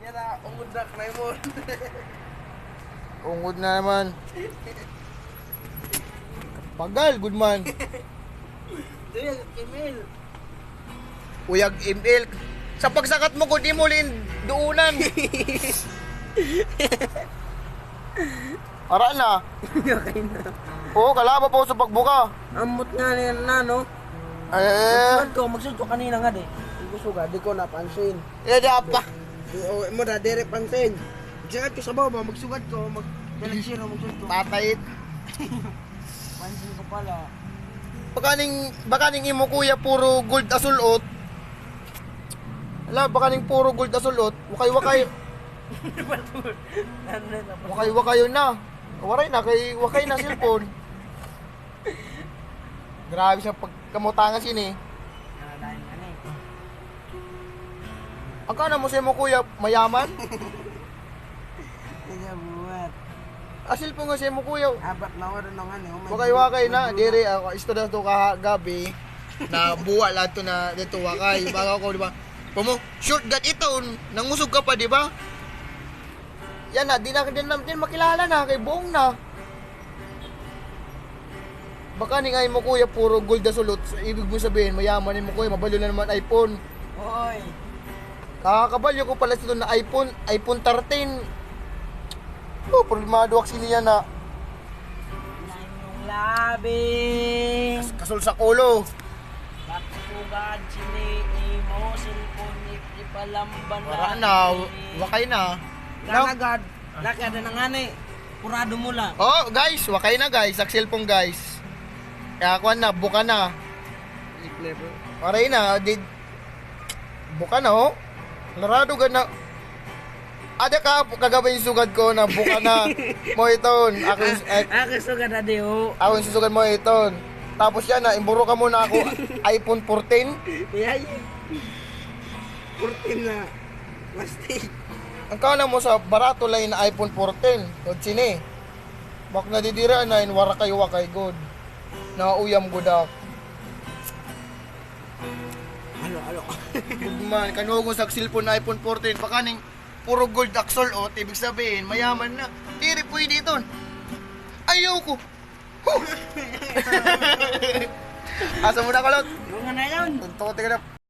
Kaya ungod na Raymond. Ungod na naman. Pagal, good man. Duyag, email. Uyag email. Sa pagsakat mo ko, di mo lin duunan. Ara na. Okay na. Oo, kalaba pa ako sa pagbuka. Amot nga niya na, no? Magsud ko kanina nga, di. Gusto ka, di ko napansin. Da pa. O, mo na, dire pansin. Magsugat ko sa baba, magsugat ko, mag-dalag-zero, magsugat ko. Patayit. Pansin ko pala. Bakaning imo kuya puro gold asulot. Ala, bakaning puro gold asulot. Wakay-wakay. Wakay-wakay yun na. Waray na, wakay na cellphone. Grabe siya pagkamutangan sini. Akala mo sa mo kuya, mayaman? Kaya buhat. Asil po nga sa mo kuya. Abat na oras ng ano. Wakay-wakay na. Dire, ako istorya to kagabi. Na buwa lahat to na dito wakay. Baga ko, di ba? Pumo, shortcut ito. Nangusog ka pa, di ba? Yan na, di makilala na. Kay buong na. Baka ni ngayon mo kuya, puro gold na sulot. Ibig mo sabihin, mayaman mo kuya, mabalo na naman iPhone. Hoy. Kakakabalyo ko pala ito na iPhone 13. Oh, problemado ako siniya na. Yung labing. Kasol sa kulo. Bakugad sini mo cellphone ipalamban Wala na, wakay na. Nagagad. Lakad na nga ni. Purado mo lang. Oh, guys, wakay na guys, sa cellphone guys. Kaya ako na, buka na. Waray na, buka na oh. Larado ka na. Ada ka, kagabay yung sugad ko na buka na. Mo iton. Ako sugad na di ho. Ako yung susugad mo iton. Tapos yan na, imburo ka muna ako iPhone 14. Yay. 14 na. Plastic. Ang kala mo sa barato lang na iPhone 14. Kod sini. Bak nadidira na in warakay-wakay god. Nauyam godak. Alo. Good man, kanugo sa cellphone na iPhone 14. Baka ning puro gold axle o, ibig sabihin, mayaman na. Diri pwede ito. Ayaw ko. Asa mo na kalot? Yung nga na yun. Tunto ko tingnan.